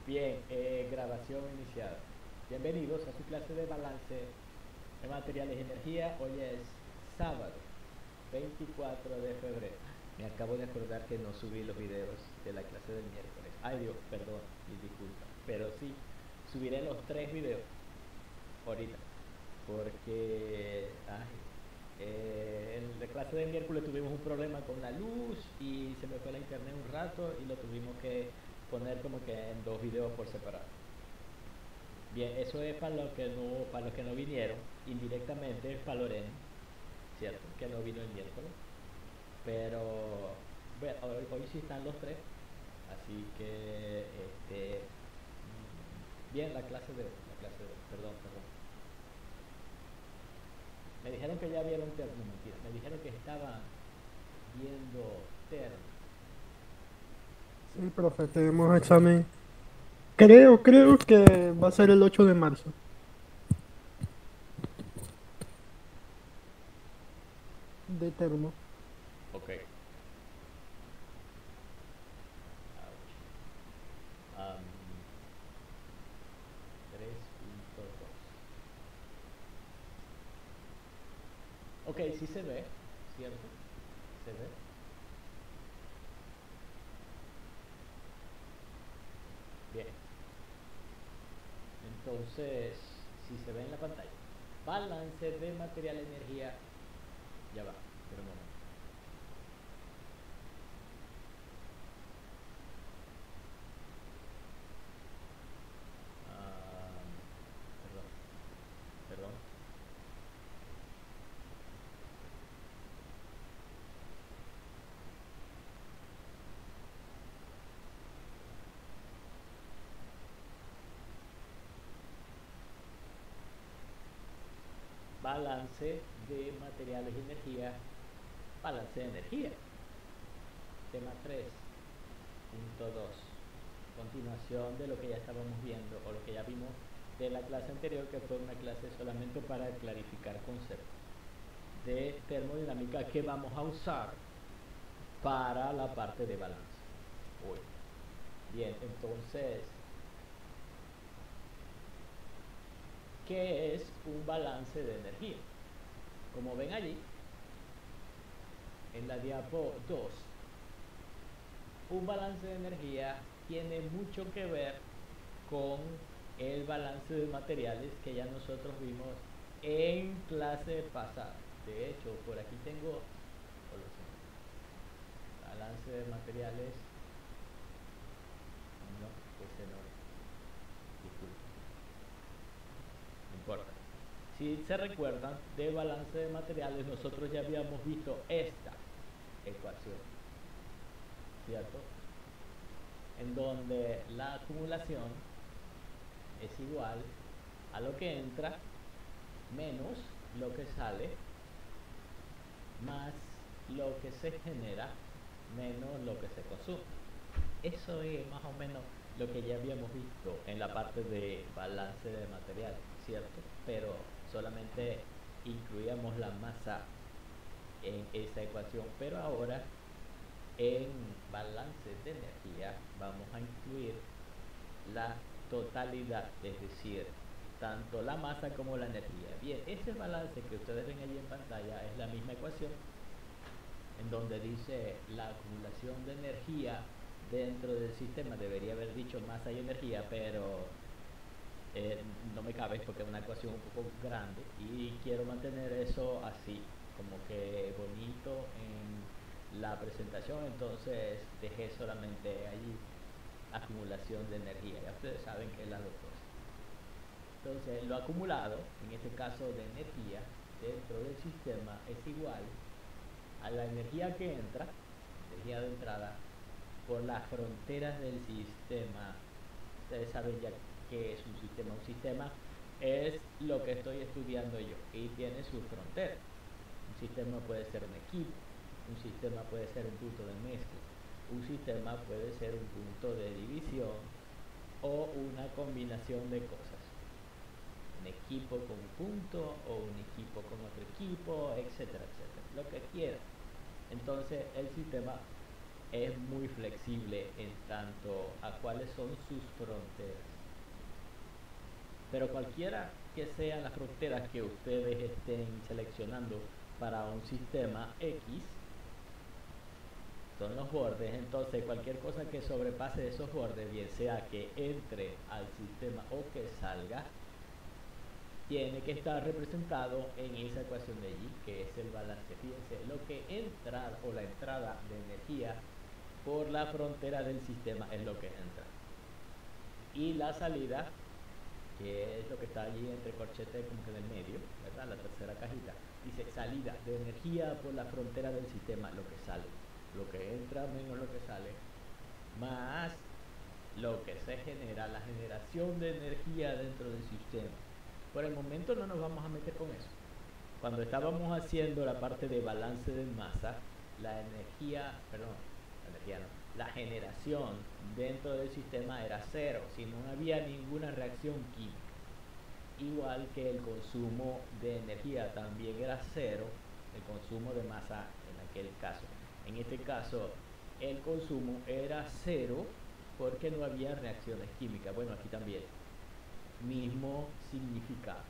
Bien, grabación iniciada. Bienvenidos a su clase de balance de materiales y energía. Hoy es sábado, 24 de febrero. Me acabo de acordar que no subí los videos de la clase del miércoles. Ay Dios, perdón y disculpa. Pero sí, subiré los tres videos ahorita. Porque en la clase del miércoles tuvimos un problema con la luz y se me fue la internet un rato y lo tuvimos que poner como que en dos videos por separado. Bien, eso es para los que no vinieron, indirectamente para Loren, ¿cierto? Que no vino el miércoles. Pero bueno, hoy sí están los tres, así que bien la clase de hoy, perdón. Me dijeron que ya vieron Terno, no, mentira, me dijeron que estaban viendo Terno. Sí, profe, tenemos examen. Creo que va a ser el 8 de marzo. De termo. Ok. Ouch. Am, 3.2. Ok, sí se ve, ¿cierto? Se ve. Bien. Entonces, si se ve en la pantalla, balance de material energía, ya va, pero un momento. Am, perdón, perdón. Balance de materiales y energía, balance de energía. Tema 3.2. Continuación de lo que ya estábamos viendo o lo que ya vimos de la clase anterior, que fue una clase solamente para clarificar conceptos de termodinámica que vamos a usar para la parte de balance hoy. Bien, entonces, ¿qué es un balance de energía? Como ven allí, en la diapo 2, un balance de energía tiene mucho que ver con el balance de materiales que ya nosotros vimos en clase pasada. De hecho, por aquí tengo balance de materiales. No, ese no es. Disculpen, no importa. Si se recuerdan de balance de materiales, nosotros ya habíamos visto esta ecuación, ¿cierto? En donde la acumulación es igual a lo que entra menos lo que sale más lo que se genera menos lo que se consume. Eso es más o menos lo que ya habíamos visto en la parte de balance de material, ¿cierto? Pero solamente incluíamos la masa en esa ecuación, pero ahora en balance de energía vamos a incluir la totalidad, es decir, tanto la masa como la energía. Bien, ese balance que ustedes ven allí en pantalla es la misma ecuación en donde dice la acumulación de energía dentro del sistema. Debería haber dicho masa y energía, pero eh, no me cabe porque es una ecuación un poco grande y quiero mantener eso así, como que bonito en la presentación. Entonces dejé solamente allí acumulación de energía. Ya ustedes saben que es las dos cosas. Entonces, lo acumulado, en este caso de energía, dentro del sistema es igual a la energía que entra, energía de entrada, por las fronteras del sistema. Ustedes saben ya qué es un sistema. Un sistema es lo que estoy estudiando yo y tiene sus fronteras. Un sistema puede ser un equipo, un sistema puede ser un punto de mezcla, un sistema puede ser un punto de división o una combinación de cosas. Un equipo con un punto o un equipo con otro equipo, etcétera, etcétera. Lo que quiera. Entonces el sistema es muy flexible en tanto a cuáles son sus fronteras. Pero cualquiera que sean las fronteras que ustedes estén seleccionando para un sistema X, son los bordes. Entonces cualquier cosa que sobrepase esos bordes, bien sea que entre al sistema o que salga, tiene que estar representado en esa ecuación de allí, que es el balance. Fíjense, lo que entra o la entrada de energía por la frontera del sistema es lo que entra. Y la salida, que es lo que está allí entre corchete como que en el medio, ¿verdad? La tercera cajita, dice salida de energía por la frontera del sistema, lo que sale. Lo que entra menos lo que sale, más lo que se genera, la generación de energía dentro del sistema. Por el momento no nos vamos a meter con eso. Cuando estábamos haciendo la parte de balance de masa, la energía, perdón, la energía no, la generación dentro del sistema era cero, si no había ninguna reacción química. Igual que el consumo de energía también era cero, el consumo de masa en aquel caso. En este caso, el consumo era cero porque no había reacciones químicas. Bueno, aquí también, mismo significado.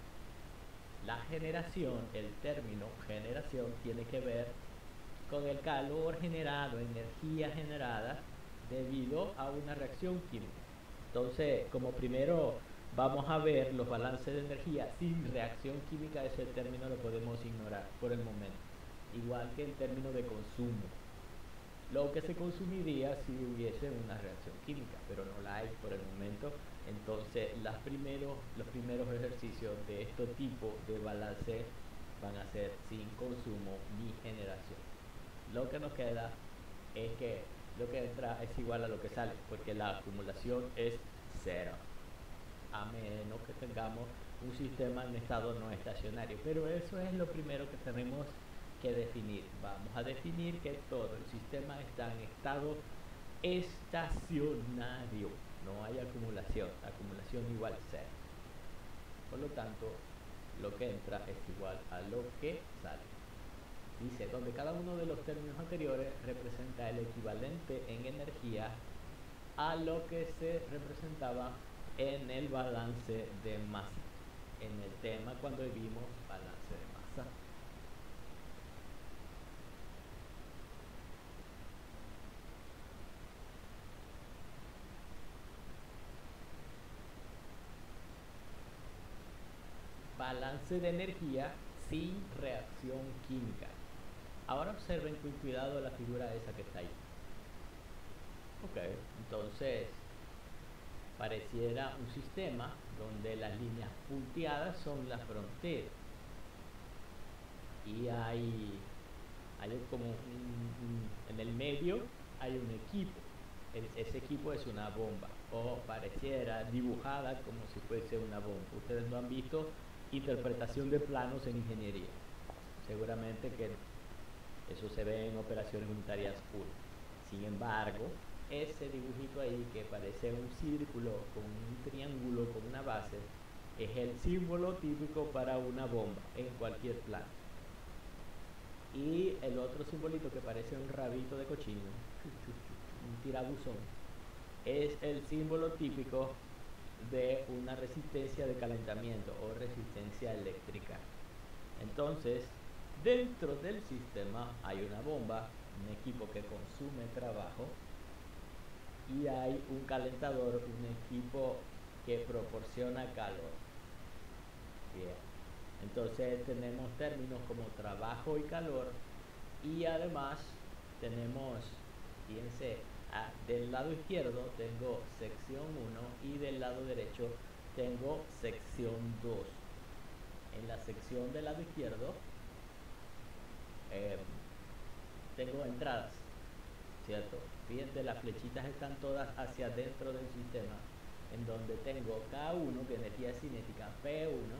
La generación, el término generación, tiene que ver con el calor generado, energía generada debido a una reacción química. Entonces, como primero vamos a ver los balances de energía sin reacción química, ese término lo podemos ignorar por el momento. Igual que el término de consumo. Lo que se consumiría si hubiese una reacción química, pero no la hay por el momento. Entonces, los primeros ejercicios de este tipo de balance van a ser sin consumo ni generación. Lo que nos queda es que lo que entra es igual a lo que sale, porque la acumulación es cero, a menos que tengamos un sistema en estado no estacionario. Pero eso es lo primero que tenemos que definir. Vamos a definir que todo el sistema está en estado estacionario, no hay acumulación igual cero. Por lo tanto, lo que entra es igual a lo que sale. Dice, donde cada uno de los términos anteriores representa el equivalente en energía a lo que se representaba en el balance de masa. En el tema cuando vimos balance de masa. Balance de energía sin reacción química. Ahora observen con cuidado la figura esa que está ahí. Ok, entonces pareciera un sistema donde las líneas punteadas son las fronteras y hay como en el medio hay un equipo. Ese equipo es una bomba, o pareciera dibujada como si fuese una bomba. Ustedes no han visto interpretación de planos en ingeniería, seguramente que eso se ve en operaciones unitarias 1. Sin embargo, ese dibujito ahí que parece un círculo con un triángulo con una base es el símbolo típico para una bomba en cualquier plano. Y el otro simbolito que parece un rabito de cochino, un tirabuzón, es el símbolo típico de una resistencia de calentamiento o resistencia eléctrica. Entonces, dentro del sistema hay una bomba, un equipo que consume trabajo, y hay un calentador, un equipo que proporciona calor. Bien. Entonces tenemos términos como trabajo y calor, y además tenemos, fíjense, del lado izquierdo tengo sección 1 y del lado derecho tengo sección 2. En la sección del lado izquierdo tengo entradas, ¿cierto? Fíjense, las flechitas están todas hacia adentro del sistema, en donde tengo K1, que es energía cinética, P1,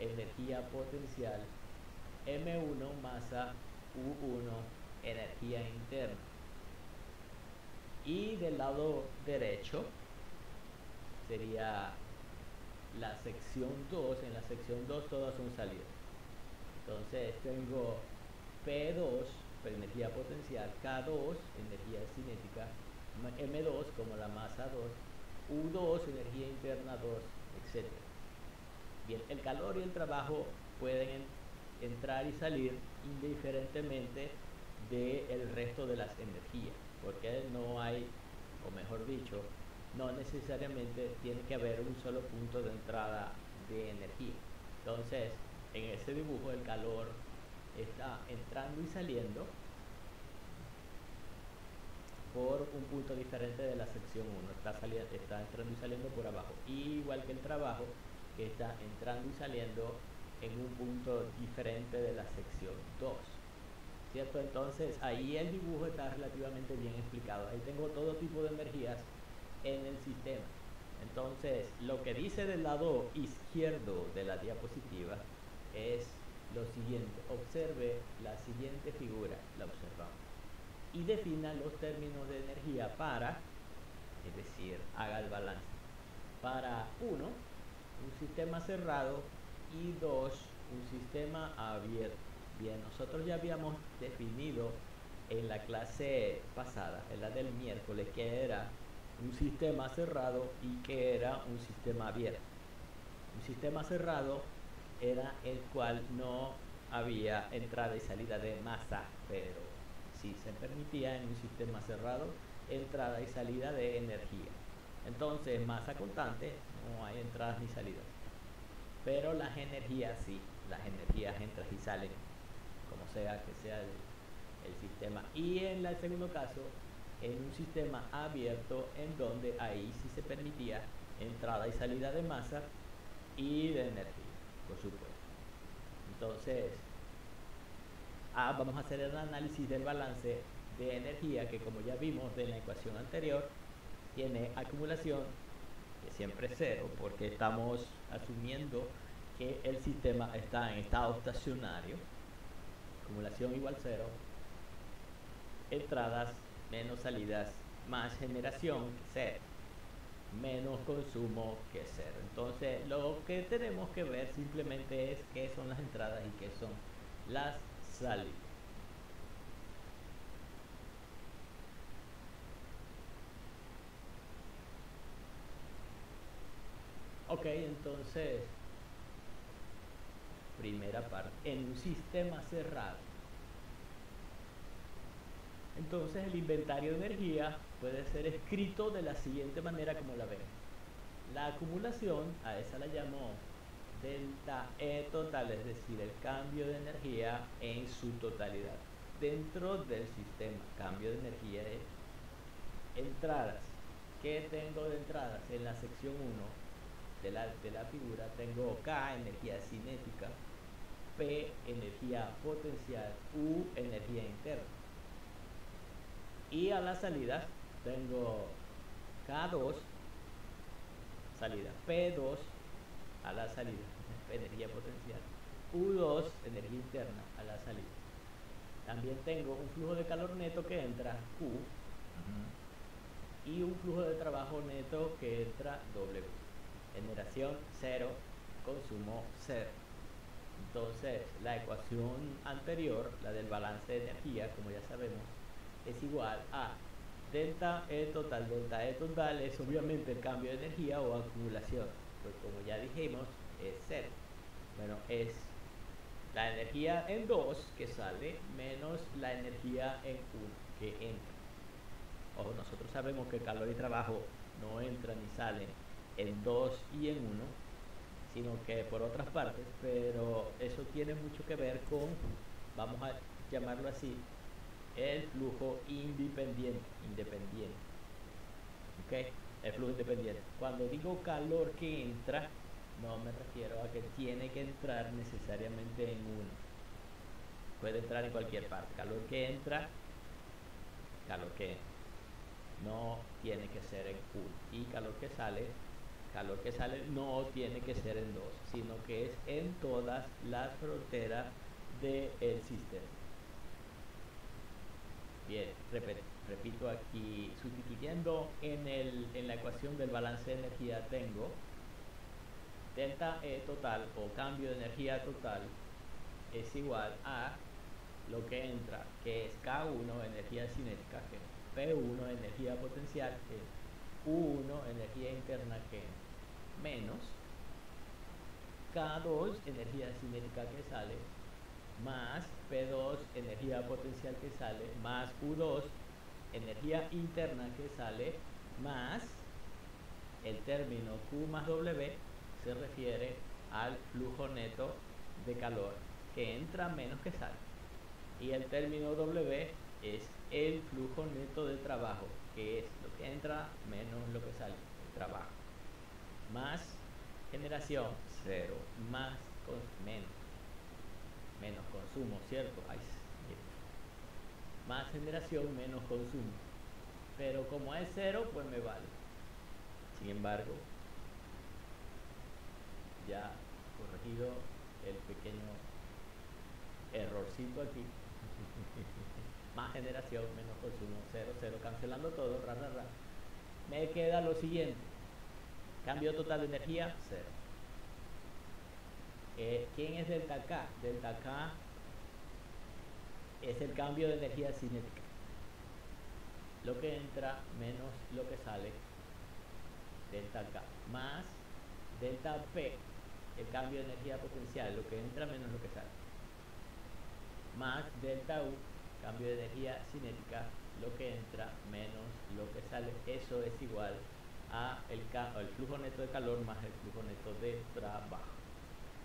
energía potencial, M1, masa, U1, energía interna. Y del lado derecho sería la sección 2. En la sección 2 todas son salidas. Entonces tengo P2 energía potencial, K2, energía cinética, M2 como la masa 2, U2, energía interna 2, etc. Bien, el calor y el trabajo pueden entrar y salir indiferentemente del resto de las energías, porque no hay, o mejor dicho, no necesariamente tiene que haber un solo punto de entrada de energía. Entonces, en ese dibujo el calor está entrando y saliendo por un punto diferente de la sección 1, está entrando y saliendo por abajo, igual que el trabajo que está entrando y saliendo en un punto diferente de la sección 2, ¿cierto? Entonces ahí el dibujo está relativamente bien explicado, ahí tengo todo tipo de energías en el sistema. Entonces lo que dice del lado izquierdo de la diapositiva es lo siguiente: observe la siguiente figura, la observamos, y defina los términos de energía para, es decir, haga el balance, para 1, un sistema cerrado, y 2, un sistema abierto. Bien, nosotros ya habíamos definido en la clase pasada, en la del miércoles, que era un sistema cerrado y que era un sistema abierto. Un sistema cerrado era el cual no había entrada y salida de masa, pero sí se permitía en un sistema cerrado entrada y salida de energía. Entonces, masa constante, no hay entradas ni salidas. Pero las energías sí, las energías entran y salen, como sea que sea el sistema. Y en el segundo caso, en un sistema abierto, en donde ahí sí se permitía entrada y salida de masa y de energía, por supuesto. Entonces, vamos a hacer el análisis del balance de energía, que como ya vimos de la ecuación anterior, tiene acumulación, que siempre es cero, porque estamos asumiendo que el sistema está en estado estacionario. Acumulación igual 0, entradas menos salidas más generación que 0, menos consumo que 0. Entonces lo que tenemos que ver simplemente es qué son las entradas y qué son las salidas. Ok, entonces, primera parte, en un sistema cerrado. Entonces el inventario de energía puede ser escrito de la siguiente manera como la ven. La acumulación, a esa la llamo delta E total, es decir, el cambio de energía en su totalidad dentro del sistema. Cambio de energía es entradas. ¿Qué tengo de entradas? En la sección 1 de la figura tengo K, energía cinética, P, energía potencial, U, energía interna. Y a las salidas tengo K2, salida, P2 a la salida, energía potencial, U2, energía interna a la salida. También tengo un flujo de calor neto que entra, Q, y un flujo de trabajo neto que entra, W. Generación 0, consumo 0. Entonces, la ecuación anterior, la del balance de energía, como ya sabemos, es igual a delta E total. Delta E total es obviamente el cambio de energía o acumulación, pues como ya dijimos, es 0. Bueno, es la energía en 2 que sale menos la energía en 1 que entra. Ojo, nosotros sabemos que calor y trabajo no entran ni salen en 2 y en 1, sino que por otras partes, pero eso tiene mucho que ver con, vamos a llamarlo así, el flujo independiente, ¿ok? El flujo independiente. Cuando digo calor que entra, no me refiero a que tiene que entrar necesariamente en uno. Puede entrar en cualquier parte. Calor que entra, calor que entra. No tiene que ser en uno. Y calor que sale no tiene que ser en 2, sino que es en todas las fronteras del sistema. Bien, repito aquí, sustituyendo en la ecuación del balance de energía tengo delta E total o cambio de energía total es igual a lo que entra, que es K1, energía cinética, que es P1, energía potencial, que es U1, energía interna, que es menos K2, energía cinética que sale, más P2, energía potencial que sale, más U2, energía interna que sale, más el término Q más W se refiere al flujo neto de calor que entra menos que sale. Y el término W es el flujo neto de trabajo, que es lo que entra menos lo que sale, el trabajo. Más generación, cero, más menos, menos consumo, ¿cierto? Ay, más generación, menos consumo. Pero como es cero, pues me vale. Sin embargo, ya corregido el pequeño errorcito aquí. Más generación, menos consumo, cero, cero, cancelando todo, ra, ra, ra. Me queda lo siguiente. Cambio total de energía, cero. ¿Quién es delta K? Delta K es el cambio de energía cinética. Lo que entra menos lo que sale, delta K, más delta P, el cambio de energía potencial, lo que entra menos lo que sale, más delta U, cambio de energía cinética, lo que entra menos lo que sale. Eso es igual a el flujo neto de calor más el flujo neto de trabajo,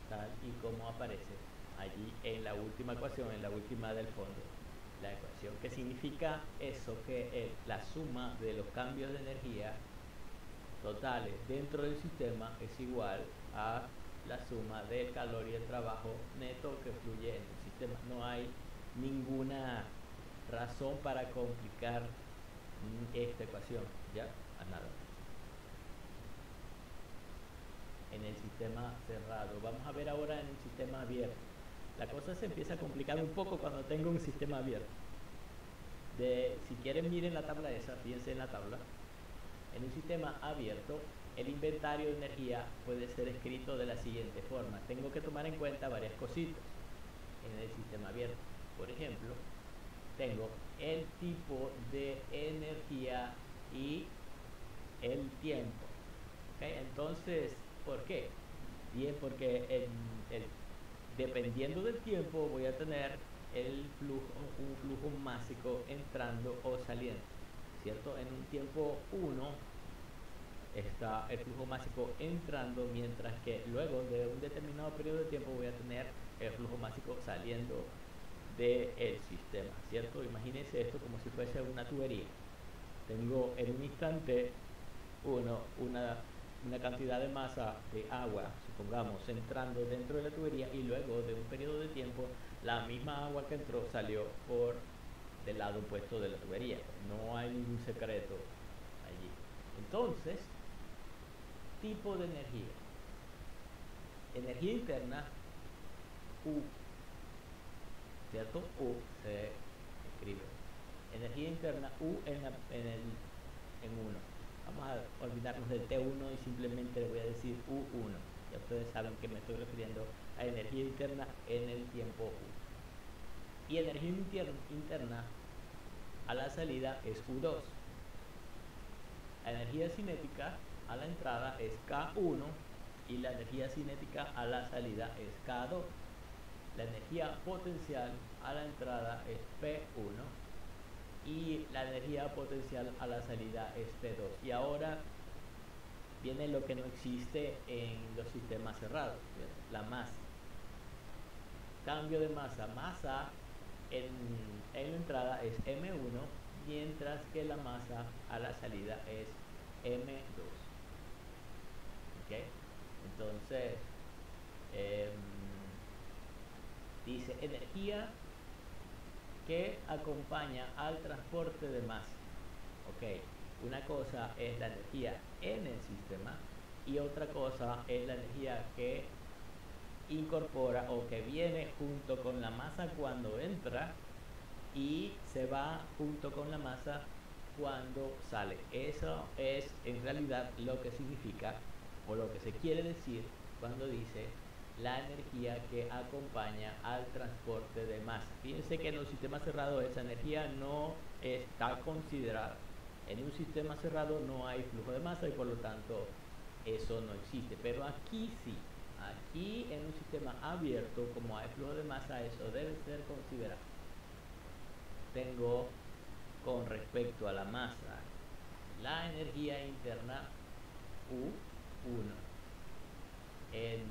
tal y como aparece allí en la última ecuación, en la última del fondo. La ecuación que significa eso, que la suma de los cambios de energía totales dentro del sistema es igual a la suma del calor y el trabajo neto que fluye en el sistema. No hay ninguna razón para complicar esta ecuación, ya, a nada. En el sistema cerrado. Vamos a ver ahora en el sistema abierto. La cosa se empieza a complicar un poco cuando tengo un sistema abierto. Si quieren, miren la tabla esa, fíjense en la tabla. En un sistema abierto, el inventario de energía puede ser escrito de la siguiente forma. Tengo que tomar en cuenta varias cositas en el sistema abierto. Por ejemplo, tengo el tipo de energía y el tiempo. ¿Okay? Entonces, ¿por qué? Bien, porque dependiendo del tiempo voy a tener un flujo másico entrando o saliendo, ¿cierto? En un tiempo 1 está el flujo másico entrando, mientras que luego de un determinado periodo de tiempo voy a tener el flujo másico saliendo del sistema, ¿cierto? Imagínense esto como si fuese una tubería. Tengo en un instante una cantidad de masa de agua, supongamos, entrando dentro de la tubería, y luego de un periodo de tiempo la misma agua que entró salió por del lado opuesto de la tubería. No hay ningún secreto allí. Entonces, tipo de energía. Energía interna, U, ¿cierto? U se escribe. Energía interna, U en 1. Vamos a olvidarnos del T1 y simplemente le voy a decir U1. Ya ustedes saben que me estoy refiriendo a energía interna en el tiempo U. Y energía interna a la salida es U2. La energía cinética a la entrada es K1 y la energía cinética a la salida es K2. La energía potencial a la entrada es P1 y la energía potencial a la salida es P2. Y ahora viene lo que no existe en los sistemas cerrados, la masa. Cambio de masa. Masa en la entrada es M1, mientras que la masa a la salida es M2. ¿Okay? Entonces, dice energía que acompaña al transporte de masa. Ok, una cosa es la energía en el sistema y otra cosa es la energía que incorpora o que viene junto con la masa cuando entra y se va junto con la masa cuando sale. Eso es en realidad lo que significa o lo que se quiere decir cuando dice la energía que acompaña al transporte de masa. Fíjense que en los sistemas cerrados esa energía no está considerada. En un sistema cerrado no hay flujo de masa y por lo tanto eso no existe. Pero aquí sí. Aquí en un sistema abierto, como hay flujo de masa, eso debe ser considerado. Tengo con respecto a la masa la energía interna U1 en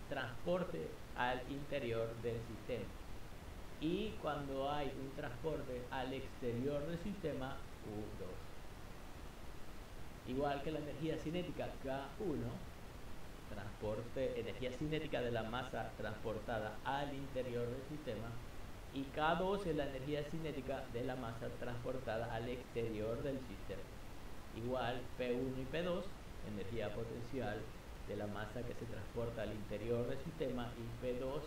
transporte al interior del sistema. Y cuando hay un transporte al exterior del sistema, U2. Igual que la energía cinética K1, transporte, energía cinética de la masa transportada al interior del sistema, y K2 es la energía cinética de la masa transportada al exterior del sistema. Igual P1 y P2, energía potencial de la masa que se transporta al interior del sistema, y P2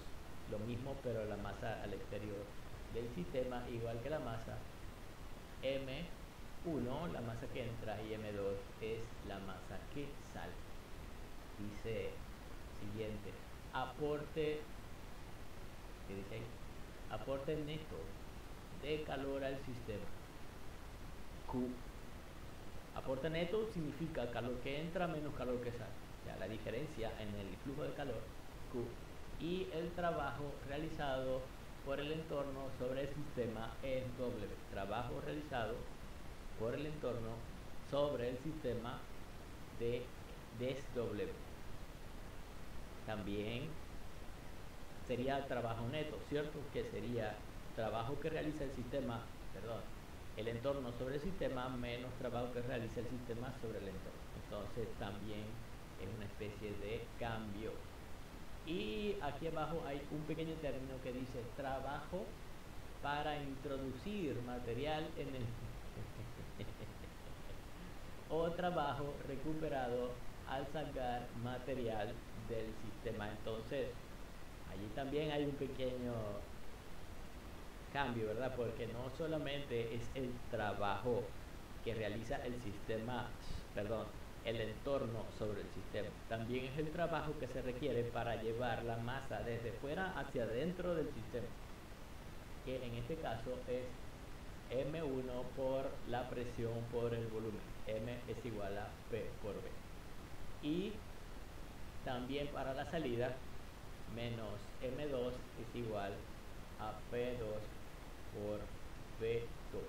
lo mismo pero la masa al exterior del sistema, igual que la masa. M1 la masa que entra y M2 es la masa que sale. Dice siguiente, aporte, ¿qué dice ahí? Aporte neto de calor al sistema, Q. Aporte neto significa calor que entra menos calor que sale, o sea, la diferencia en el flujo de calor, Q, y el trabajo realizado por el entorno sobre el sistema es W. Trabajo realizado por el entorno sobre el sistema es W. También sería trabajo neto, ¿cierto? Que sería trabajo que realiza el sistema, perdón, el entorno sobre el sistema menos trabajo que realiza el sistema sobre el entorno. Entonces también es una especie de cambio. Y aquí abajo hay un pequeño término que dice trabajo para introducir material en el o trabajo recuperado al sacar material del sistema. Entonces allí también hay un pequeño cambio, ¿verdad? Porque no solamente es el trabajo que realiza el sistema, perdón, el entorno sobre el sistema, también es el trabajo que se requiere para llevar la masa desde fuera hacia adentro del sistema, que en este caso es M1 por la presión por el volumen. M es igual a P por B. Y también para la salida, menos M2 es igual a P2 por B2.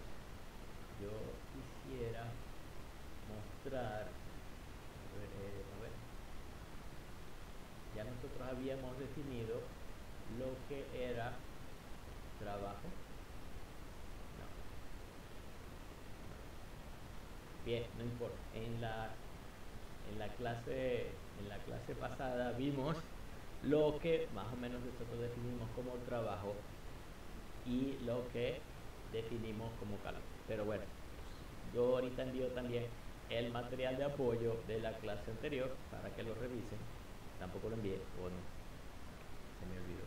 Yo quisiera mostrar, a ver, ya nosotros habíamos definido lo que era trabajo. No. Bien, no importa. En la clase pasada vimos lo que más o menos nosotros definimos como trabajo y lo que definimos como calor. Pero bueno, yo ahorita envío también el material de apoyo de la clase anterior para que lo revisen. Tampoco lo envié, o no, se me olvidó.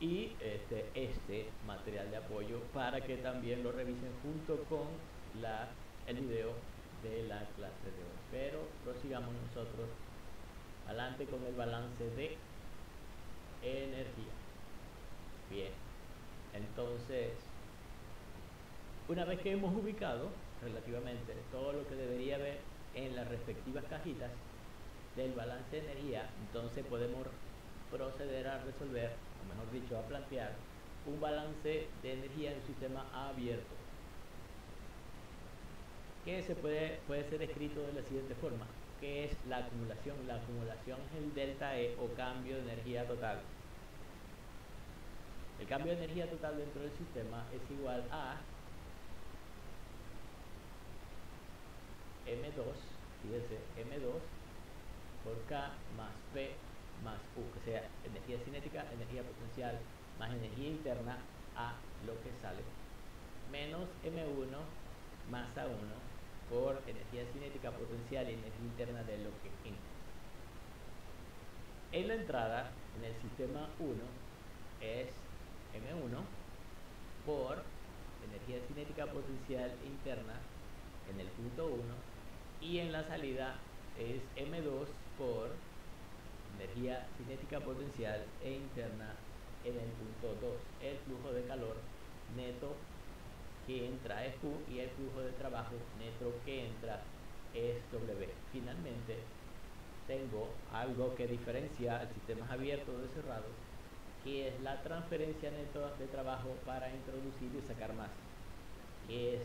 Y este material de apoyo para que también lo revisen junto con el video de la clase de hoy. Pero prosigamos nosotros adelante con el balance de energía. Bien, entonces una vez que hemos ubicado relativamente todo lo que debería haber en las respectivas cajitas del balance de energía, entonces podemos proceder a resolver, o mejor dicho, a plantear un balance de energía en un sistema abierto, que puede ser escrito de la siguiente forma, que es la acumulación. La acumulación es el delta E o cambio de energía total. El cambio de energía total dentro del sistema es igual a M2, fíjense, M2 por K más P más U, que sea energía cinética, energía potencial más energía interna a lo que sale, menos M1 más A1 por energía cinética, potencial y energía interna de lo que entra. En la entrada, en el sistema 1, es M1 por energía cinética potencial interna en el punto 1, y en la salida es M2 por energía cinética potencial e interna en el punto 2. El flujo de calor neto que entra es Q y el flujo de trabajo neto que entra es W. Finalmente, tengo algo que diferencia el sistema abierto de cerrado, que es la transferencia neta de trabajo para introducir y sacar masa, que es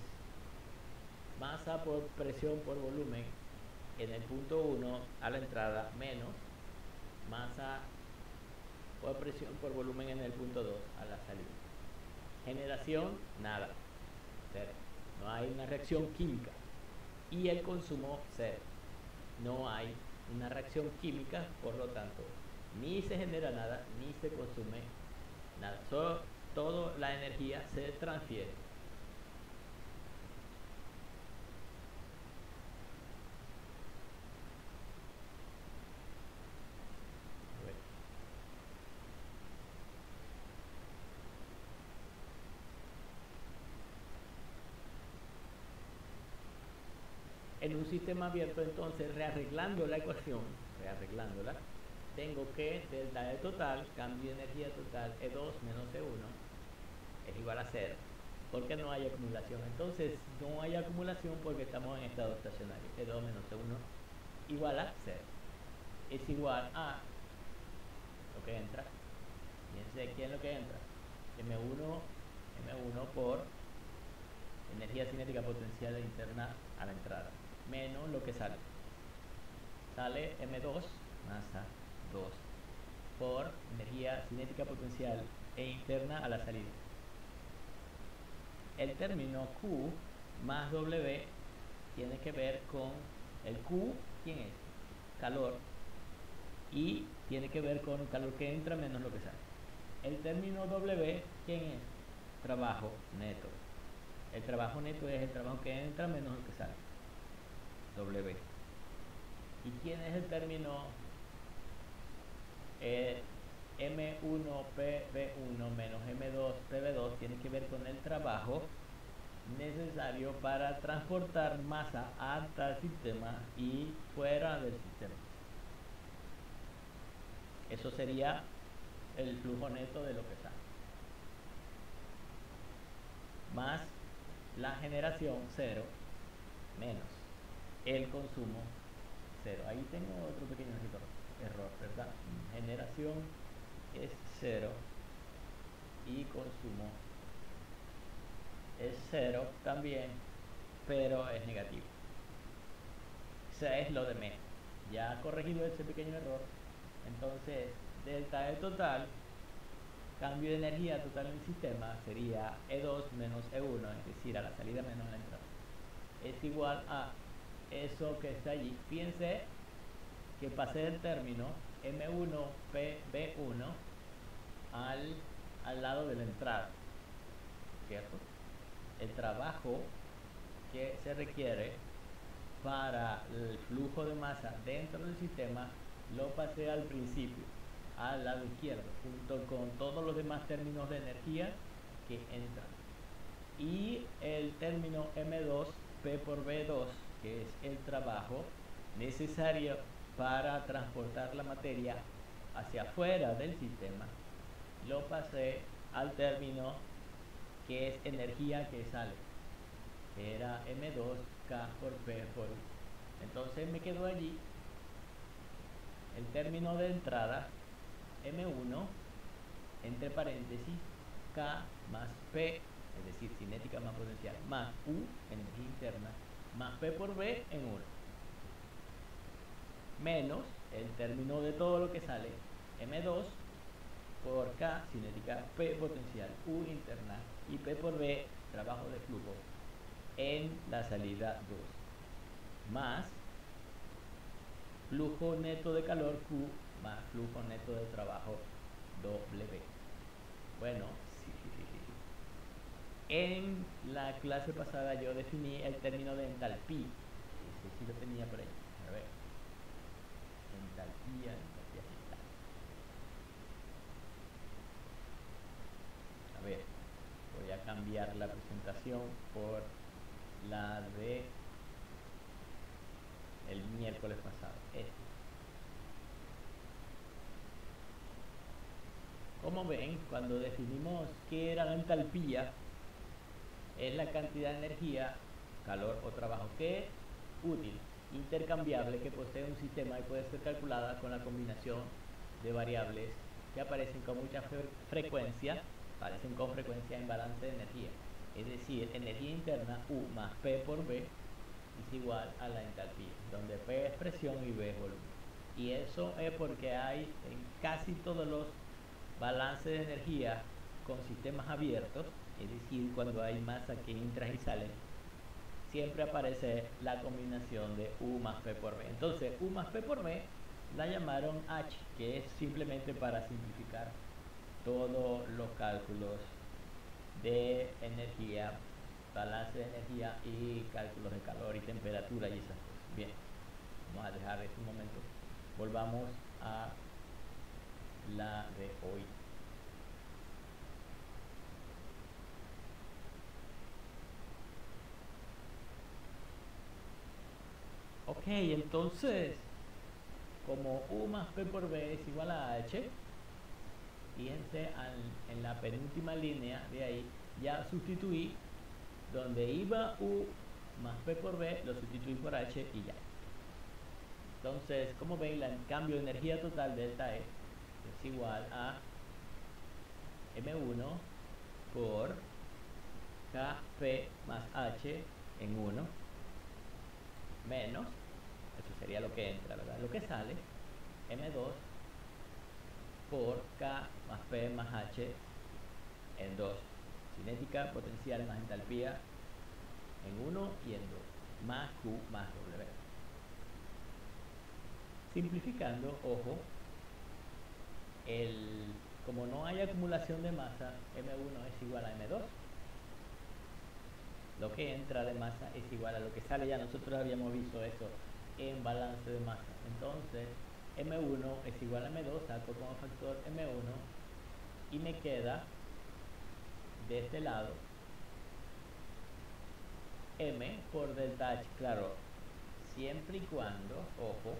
masa por presión por volumen en el punto 1 a la entrada menos masa por presión por volumen en el punto 2 a la salida. Generación, nada, cero. No hay una reacción química. Y el consumo, cero. No hay una reacción química, por lo tanto, ni se genera nada, ni se consume nada. Solo toda la energía se transfiere. En un sistema abierto, entonces, rearreglando la ecuación, tengo que delta E total, cambio de energía total, E2 menos E1, es igual a 0. Porque no hay acumulación. Entonces, no hay acumulación porque estamos en estado estacionario. E2 menos E1 igual a 0. Es igual a lo que entra. Fíjense, ¿qué es lo que entra? M1 por energía cinética potencial interna a la entrada, menos lo que sale. Sale M2, masa 2, por energía cinética potencial e interna a la salida. El término Q más W tiene que ver con el Q, ¿quién es? Calor. Y tiene que ver con el calor que entra menos lo que sale. El término W, ¿quién es? Trabajo neto. El trabajo neto es el trabajo que entra menos lo que sale. W. ¿Y quién es el término M1PB1 menos M2PB2? Tiene que ver con el trabajo necesario para transportar masa hasta el sistema y fuera del sistema. Eso sería el flujo neto de lo que sale. Más la generación 0 menos el consumo 0. Ahí tengo otro pequeño error, ¿verdad? Generación es 0 y consumo es 0 también, pero es negativo. Eso es lo de menos. Ya corregido ese pequeño error, entonces delta E total, cambio de energía total en el sistema, sería E2 menos E1, es decir, a la salida menos a la entrada. Es igual a eso que está allí. Fíjense que pasé el término M1PB1 al lado de la entrada, ¿cierto? El trabajo que se requiere para el flujo de masa dentro del sistema lo pasé al principio, al lado izquierdo, junto con todos los demás términos de energía que entran. Y el término M2P por B2, que es el trabajo necesario para transportar la materia hacia afuera del sistema, lo pasé al término que es energía que sale, que era M2K por P por U. Entonces me quedó allí el término de entrada M1 entre paréntesis K más P, es decir, cinética más potencial, más U, energía interna, más P por B en 1, menos el término de todo lo que sale, M2 por K, cinética P potencial, U interna, y P por B, trabajo de flujo, en la salida 2, más flujo neto de calor Q, más flujo neto de trabajo W. Bueno, sí. En la clase pasada yo definí el término de entalpía. Ese sí lo tenía por ahí. A ver. Entalpía. A ver. Voy a cambiar la presentación por la de el miércoles pasado. Como ven, cuando definimos qué era la entalpía, es la cantidad de energía, calor o trabajo que es útil, intercambiable, que posee un sistema y puede ser calculada con la combinación de variables que aparecen con mucha frecuencia, aparecen con frecuencia en balance de energía. Es decir, energía interna U más P por B es igual a la entalpía, donde P es presión y B es volumen. Y eso es porque hay en casi todos los balances de energía con sistemas abiertos, es decir, cuando hay masa que entra y sale, siempre aparece la combinación de U más P por B. Entonces, U más P por B la llamaron H, que es simplemente para simplificar todos los cálculos de energía, balance de energía y cálculos de calor y temperatura y esas cosas. Bien, vamos a dejar este momento. Volvamos a la de hoy. Ok, entonces, como U más P por B es igual a H, fíjense en la penúltima línea de ahí, ya sustituí donde iba U más P por B, lo sustituí por H y ya. Entonces, como ven, el cambio de energía total delta E es igual a M1 por Kp más H en 1 menos, eso sería lo que entra, ¿verdad? Lo que sale, M2 por K más P más H en 2. Cinética, potencial más entalpía en 1 y en 2. Más Q más W. Simplificando, ojo, como no hay acumulación de masa, M1 es igual a M2. Lo que entra de masa es igual a lo que sale. Ya nosotros habíamos visto eso en balance de masa. Entonces, M1 es igual a M2, saco como factor M1 y me queda de este lado M por delta H. Claro, siempre y cuando, ojo,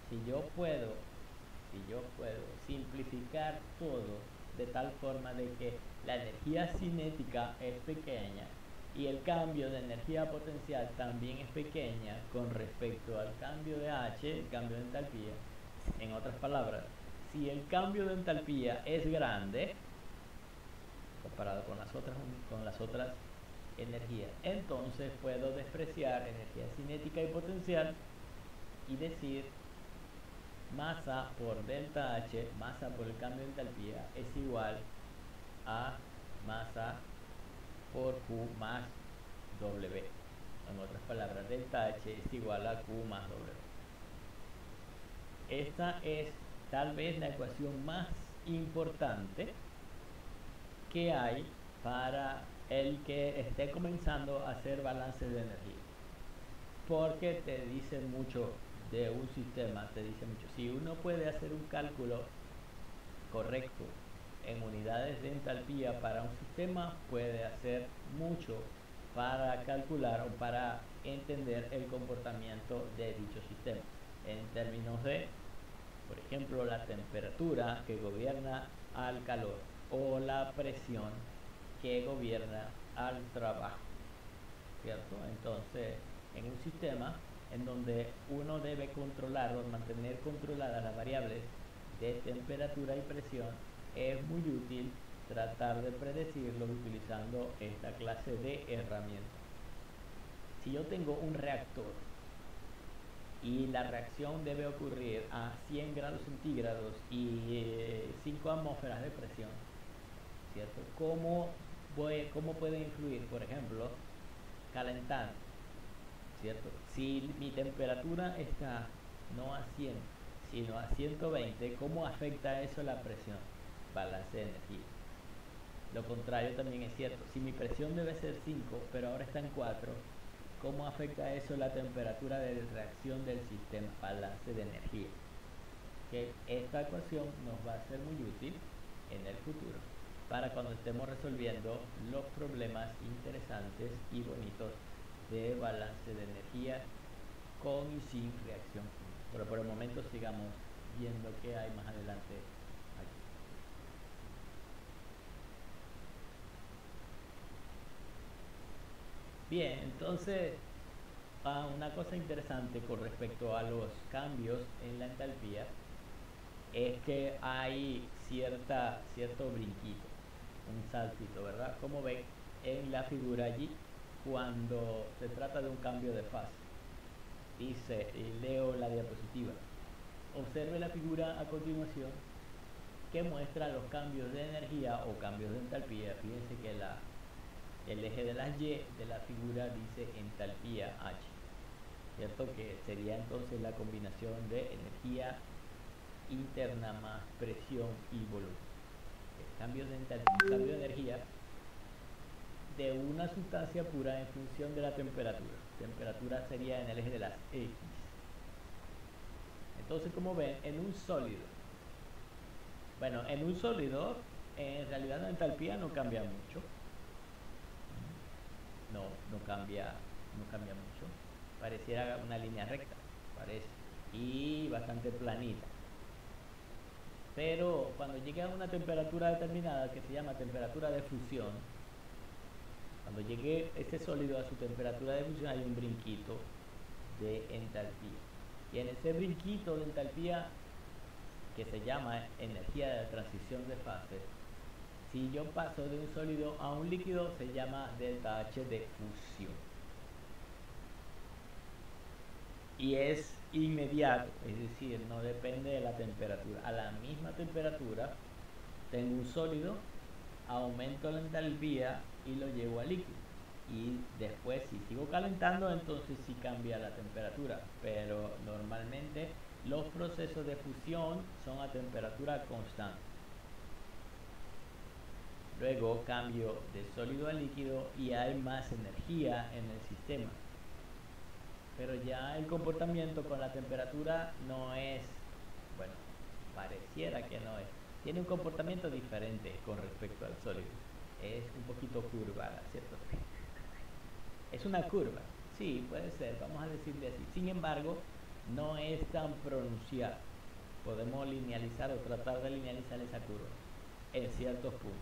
si yo puedo simplificar todo de tal forma de que la energía cinética es pequeña y el cambio de energía potencial también es pequeña con respecto al cambio de H, el cambio de entalpía. En otras palabras, si el cambio de entalpía es grande comparado con las otras energías, entonces puedo despreciar energía cinética y potencial y decir masa por delta H, masa por el cambio de entalpía, es igual a masa por Q más W. En otras palabras, delta H es igual a Q más W. Esta es tal vez la ecuación más importante que hay para el que esté comenzando a hacer balances de energía. Porque te dice mucho de un sistema, te dice mucho. Si uno puede hacer un cálculo correcto en unidades de entalpía para un sistema, puede hacer mucho para calcular o para entender el comportamiento de dicho sistema en términos de, por ejemplo, la temperatura que gobierna al calor o la presión que gobierna al trabajo, ¿cierto? Entonces, en un sistema en donde uno debe controlar o mantener controladas las variables de temperatura y presión, es muy útil tratar de predecirlo utilizando esta clase de herramientas. Si yo tengo un reactor y la reacción debe ocurrir a 100 grados centígrados y 5 atmósferas de presión, ¿cierto? ¿Cómo puede influir, por ejemplo, calentar, ¿cierto? Si mi temperatura está no a 100, sino a 120, ¿cómo afecta eso la presión? Balance de energía. Lo contrario también es cierto. Si mi presión debe ser 5, pero ahora está en 4, ¿cómo afecta eso la temperatura de reacción del sistema? Balance de energía. Que esta ecuación nos va a ser muy útil en el futuro para cuando estemos resolviendo los problemas interesantes y bonitos de balance de energía con y sin reacción. Pero por el momento sigamos viendo qué hay más adelante aquí. Bien, entonces, una cosa interesante con respecto a los cambios en la entalpía es que hay cierto brinquito, un saltito, ¿verdad? Como ven en la figura allí, cuando se trata de un cambio de fase. Dice, y leo la diapositiva. Observe la figura a continuación que muestra los cambios de energía o cambios de entalpía. Fíjense que el eje de las Y de la figura dice entalpía H, ¿cierto? Que sería entonces la combinación de energía interna más presión y volumen. Cambios de entalpía, cambio de energía de una sustancia pura en función de la temperatura. Temperatura sería en el eje de las X. Entonces, como ven, en un sólido, bueno, en un sólido, en realidad la entalpía no cambia mucho. No, no cambia mucho. Pareciera una línea recta, parece. Y bastante planita. Pero cuando llega a una temperatura determinada que se llama temperatura de fusión, cuando llegue este sólido a su temperatura de fusión hay un brinquito de entalpía. Y en ese brinquito de entalpía, que se llama energía de transición de fase, si yo paso de un sólido a un líquido, se llama delta H de fusión. Y es inmediato, es decir, no depende de la temperatura. A la misma temperatura tengo un sólido, aumento la entalpía y lo llevo a líquido. Y después, si sigo calentando, entonces sí cambia la temperatura. Pero normalmente los procesos de fusión son a temperatura constante. Luego cambio de sólido a líquido y hay más energía en el sistema. Pero ya el comportamiento con la temperatura no es, bueno, pareciera que no es. Tiene un comportamiento diferente con respecto al sólido. Es un poquito curvada, ¿cierto? Es una curva. Sí, puede ser, vamos a decirle así. Sin embargo, no es tan pronunciada. Podemos linealizar o tratar de linealizar esa curva en ciertos puntos.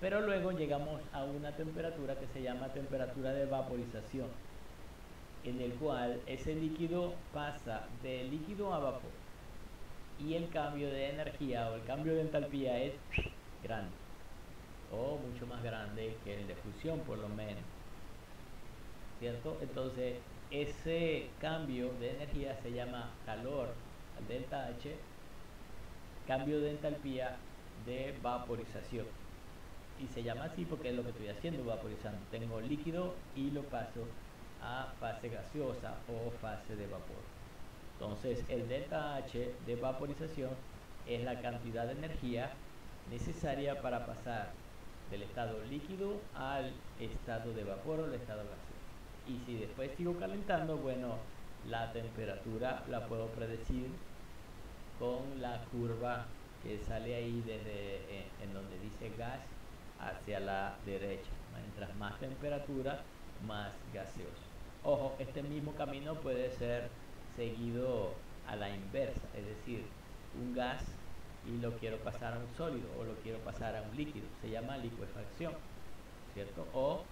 Pero luego llegamos a una temperatura que se llama temperatura de vaporización, en el cual ese líquido pasa de líquido a vapor y el cambio de energía o el cambio de entalpía es grande o mucho más grande que el de fusión, por lo menos, ¿cierto? Entonces ese cambio de energía se llama calor, delta H, cambio de entalpía de vaporización. Y se llama así porque es lo que estoy haciendo, vaporizando. Tengo líquido y lo paso a fase gaseosa o fase de vapor. Entonces el delta H de vaporización es la cantidad de energía necesaria para pasar del estado líquido al estado de vapor o al estado gaseoso. Y si después sigo calentando, bueno, la temperatura la puedo predecir con la curva que sale ahí desde en donde dice gas hacia la derecha. Mientras más temperatura, más gaseoso. Ojo, este mismo camino puede ser seguido a la inversa, es decir, un gas y lo quiero pasar a un sólido o lo quiero pasar a un líquido, se llama licuefacción, ¿cierto? O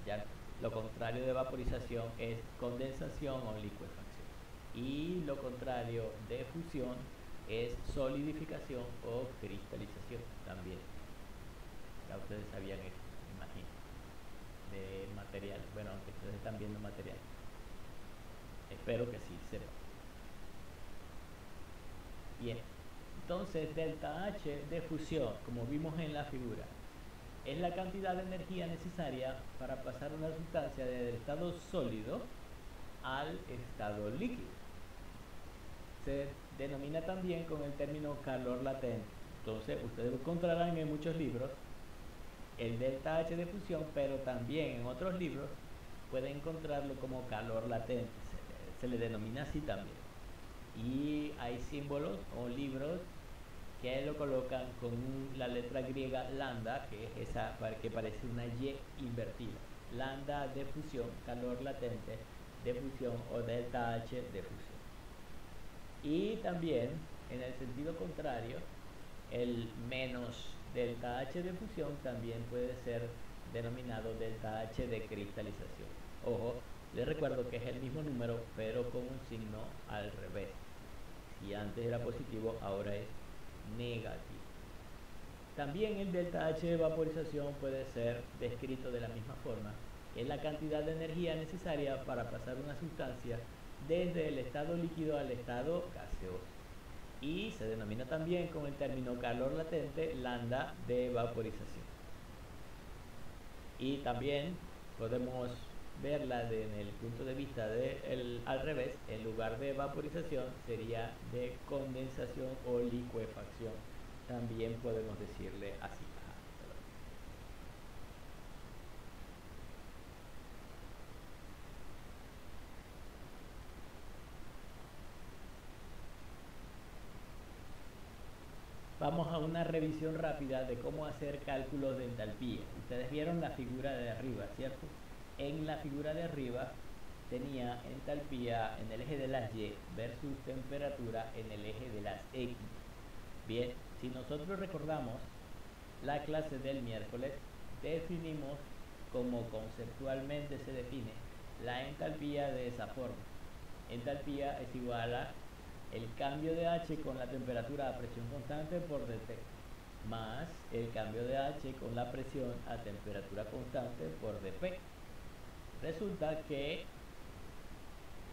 ya lo contrario de vaporización es condensación o licuefacción. Y lo contrario de fusión es solidificación o cristalización también. Ya ustedes sabían esto, me imagino, de material. Bueno, aunque ustedes están viendo material. Espero que sí sepan. Bien, entonces delta H de fusión, como vimos en la figura, es la cantidad de energía necesaria para pasar una sustancia del estado sólido al estado líquido. Se denomina también con el término calor latente. Entonces, ustedes encontrarán en muchos libros el delta H de fusión, pero también en otros libros pueden encontrarlo como calor latente. Se le denomina así también. Y hay símbolos o libros que lo colocan con la letra griega lambda, que es esa que parece una Y invertida. Lambda de fusión, calor latente de fusión o delta H de fusión. Y también, en el sentido contrario, el menos delta H de fusión también puede ser denominado delta H de cristalización. Ojo, les recuerdo que es el mismo número, pero con un signo al revés. Si antes era positivo, ahora es negativo. También el delta H de vaporización puede ser descrito de la misma forma, que es la cantidad de energía necesaria para pasar una sustancia desde el estado líquido al estado gaseoso. Y se denomina también con el término calor latente, lambda de vaporización. Y también podemos verla en el punto de vista al revés, en lugar de vaporización sería de condensación o licuefacción. También podemos decirle así. Vamos a una revisión rápida de cómo hacer cálculos de entalpía. Ustedes vieron la figura de arriba, ¿cierto? En la figura de arriba tenía entalpía en el eje de las Y versus temperatura en el eje de las X. Bien, si nosotros recordamos la clase del miércoles, definimos como conceptualmente se define la entalpía de esa forma. Entalpía es igual a el cambio de H con la temperatura a presión constante por dT más el cambio de H con la presión a temperatura constante por dP. Resulta que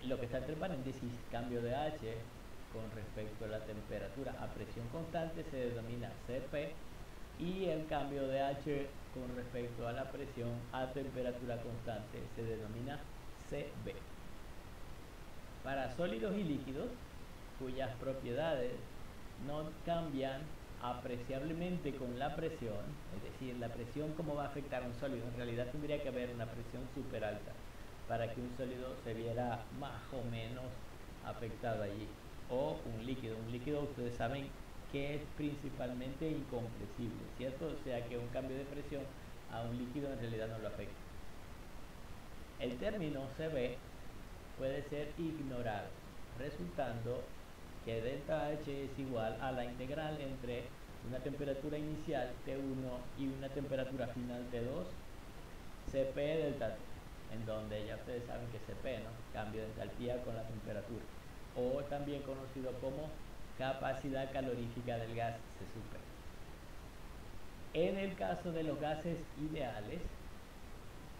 lo que está entre paréntesis, cambio de H con respecto a la temperatura a presión constante, se denomina Cp, y el cambio de H con respecto a la presión a temperatura constante se denomina Cv. Para sólidos y líquidos, cuyas propiedades no cambian apreciablemente con la presión, es decir, la presión cómo va a afectar a un sólido, en realidad tendría que haber una presión súper alta para que un sólido se viera más o menos afectado allí, o un líquido ustedes saben que es principalmente incompresible, ¿cierto? O sea que un cambio de presión a un líquido en realidad no lo afecta. El término Cv puede ser ignorado, resultando que delta H es igual a la integral entre una temperatura inicial T1 y una temperatura final T2, Cp delta T, en donde ya ustedes saben que Cp, ¿no? Cambio de entalpía con la temperatura, o también conocido como capacidad calorífica del gas, se supe. En el caso de los gases ideales,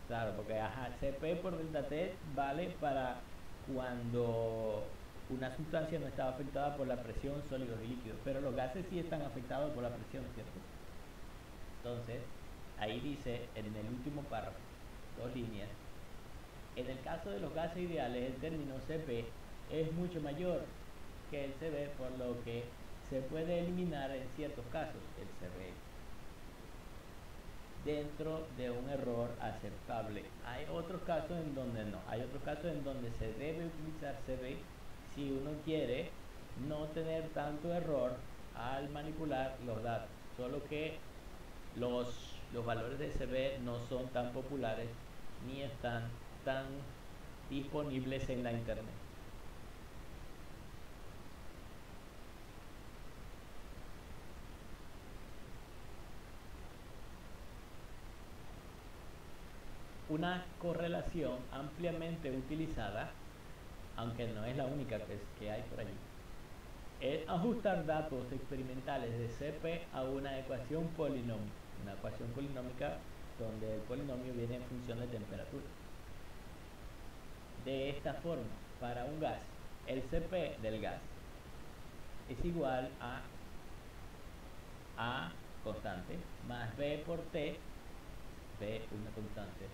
claro, porque Cp por delta T vale para cuando una sustancia no estaba afectada por la presión sólidos y líquidos, pero los gases sí están afectados por la presión, ¿cierto? Entonces, ahí dice en el último párrafo, 2 líneas, en el caso de los gases ideales, el término Cp es mucho mayor que el Cv, por lo que se puede eliminar en ciertos casos el Cv dentro de un error aceptable. Hay otros casos en donde no, hay otros casos en donde se debe utilizar Cv si uno quiere no tener tanto error al manipular los datos, solo que los valores de Cv no son tan populares ni están tan disponibles en la internet. Una correlación ampliamente utilizada, aunque no es la única que hay por allí, es ajustar datos experimentales de Cp a una ecuación polinómica. Una ecuación polinómica donde el polinomio viene en función de temperatura. De esta forma, para un gas, el Cp del gas es igual a A constante más B por T, B una constante,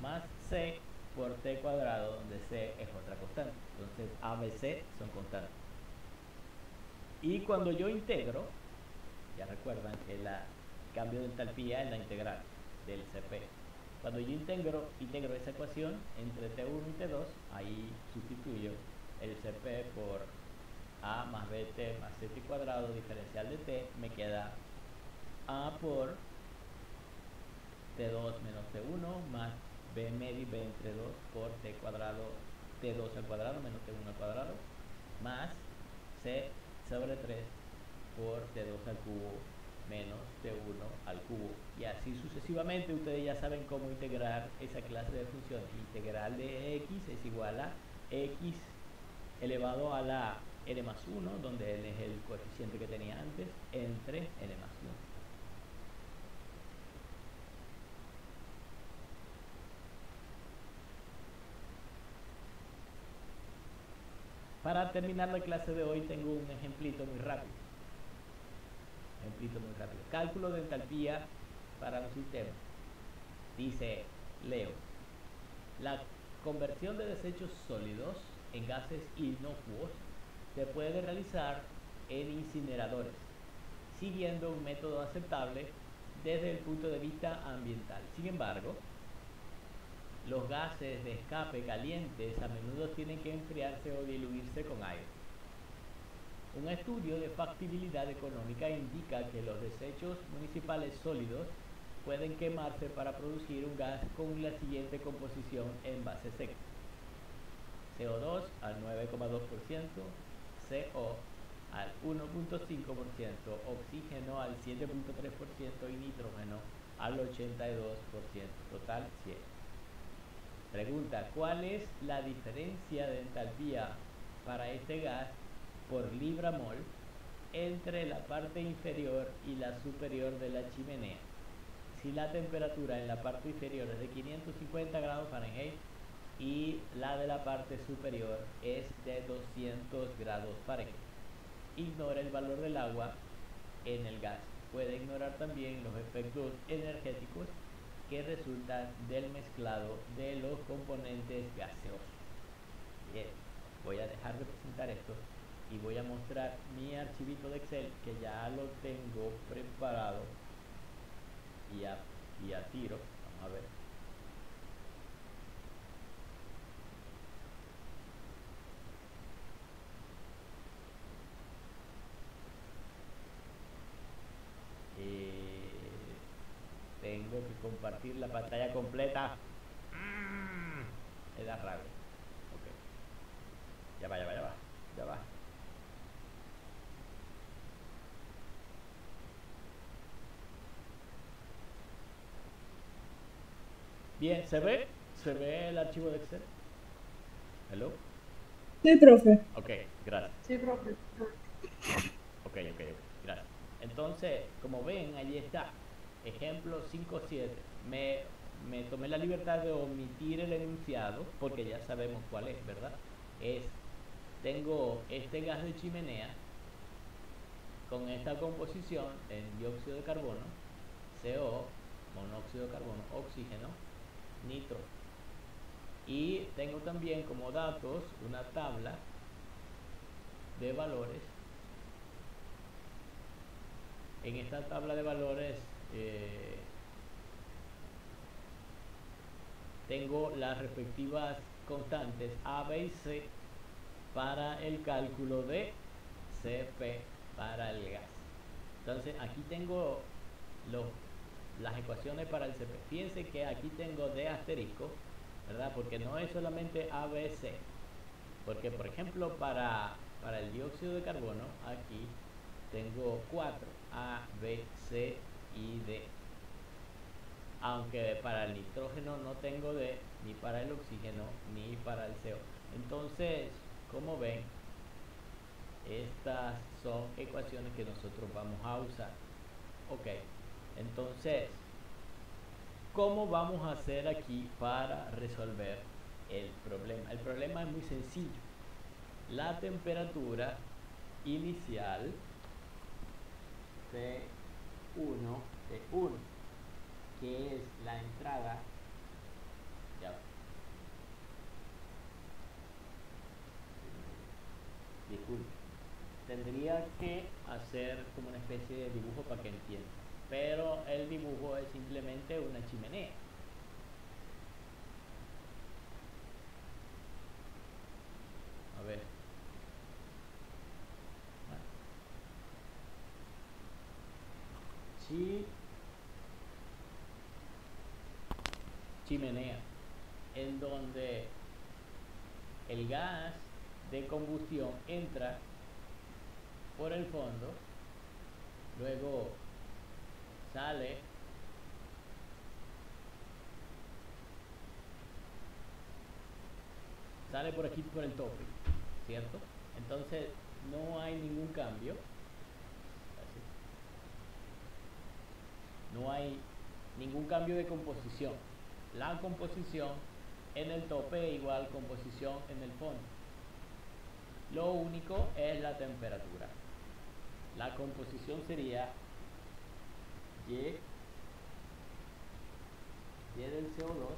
más C por T cuadrado, donde C es otra constante. Entonces A, B, C son constantes. Y cuando yo integro, ya recuerdan que el cambio de entalpía es la integral del Cp. Cuando yo integro esa ecuación entre T1 y T2, ahí sustituyo el Cp por A más Bt más Ct cuadrado diferencial de T, me queda A por T2 menos T1 más B medio y B entre 2 por T cuadrado, T2 al cuadrado menos T1 al cuadrado, más C sobre 3 por T2 al cubo menos T1 al cubo. Y así sucesivamente. Ustedes ya saben cómo integrar esa clase de funciones. Integral de x es igual a x elevado a la n más 1, donde n es el coeficiente que tenía antes, entre n más 1. Para terminar la clase de hoy tengo un ejemplito muy rápido. Cálculo de entalpía para un sistema. Dice, leo, la conversión de desechos sólidos en gases inocuos se puede realizar en incineradores, siguiendo un método aceptable desde el punto de vista ambiental. Sin embargo, los gases de escape calientes a menudo tienen que enfriarse o diluirse con aire. Un estudio de factibilidad económica indica que los desechos municipales sólidos pueden quemarse para producir un gas con la siguiente composición en base seca: CO2 al 9,2%, CO al 1,5%, oxígeno al 7,3% y nitrógeno al 82%, total 100. Pregunta, ¿cuál es la diferencia de entalpía para este gas por libra-mol entre la parte inferior y la superior de la chimenea si la temperatura en la parte inferior es de 550 grados Fahrenheit y la de la parte superior es de 200 grados Fahrenheit? Ignora el valor del agua en el gas. Puede ignorar también los efectos energéticos que resultan del mezclado de los componentes gaseosos. Bien, voy a dejar de presentar esto y voy a mostrar mi archivito de Excel, que ya lo tengo preparado y a tiro. Vamos a ver. Tengo que compartir la pantalla completa. Me da rabia. Ok. Ya va. Bien, ¿se ve? ¿Se ve el archivo de Excel? ¿Hello? Sí, profe. Ok, gracias. Sí, profe. Ok, gracias. Entonces, como ven, allí está. Ejemplo 5.7. Me tomé la libertad de omitir el enunciado, porque ya sabemos cuál es, ¿verdad? Tengo este gas de chimenea con esta composición en dióxido de carbono, CO, monóxido de carbono, oxígeno, nitro. Y tengo también como datos una tabla de valores. En esta tabla de valores tengo las respectivas constantes A, B y C para el cálculo de Cp para el gas. Entonces aquí tengo las ecuaciones para el Cp. Fíjense que aquí tengo D asterisco, ¿verdad? Porque no es solamente A, B, C. Porque, por ejemplo, para el dióxido de carbono, aquí tengo 4, A, B, C y D. Aunque para el nitrógeno no tengo D, ni para el oxígeno, ni para el CO. Entonces, como ven, estas son ecuaciones que nosotros vamos a usar. Ok, entonces, ¿cómo vamos a hacer aquí para resolver el problema? El problema es muy sencillo. La temperatura inicial T1, que es la entrada, ya, disculpe, tendría que hacer como una especie de dibujo para que entienda, pero el dibujo es simplemente una chimenea. A ver. Chimenea, en donde el gas de combustión entra por el fondo, luego sale por aquí por el tope, ¿cierto? Entonces no hay ningún cambio. Así. No hay ningún cambio de composición. La composición en el tope es igual composición en el fondo. Lo único es la temperatura. La composición sería Y del CO2,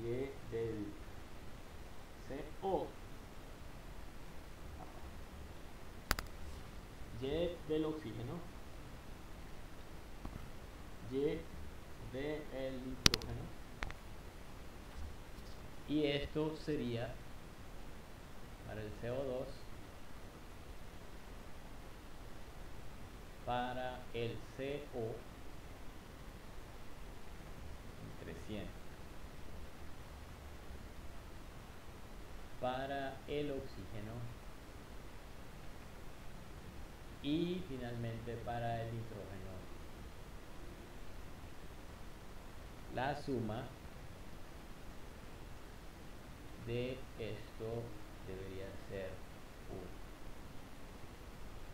Y del CO, Y del oxígeno, Y del nitrógeno, y esto sería para el CO2, para el CO entre 100, para el oxígeno y finalmente para el nitrógeno. La suma de esto debería ser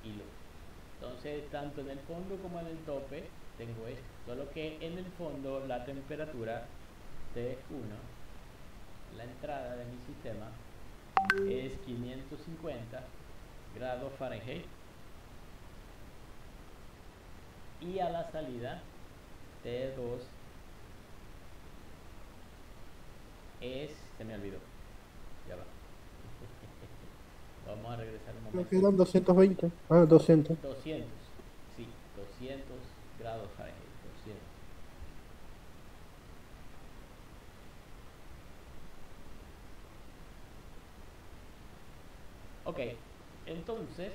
1 hilo. Entonces, tanto en el fondo como en el tope tengo esto, solo que en el fondo la temperatura T1, la entrada de mi sistema, es 550 grados Fahrenheit, y a la salida T2 es, se me olvidó, ya va. Vamos a regresar un Me momento. quedan 220. Ah, 200. 200, sí, 200 grados Fahrenheit, 200. Ok, entonces,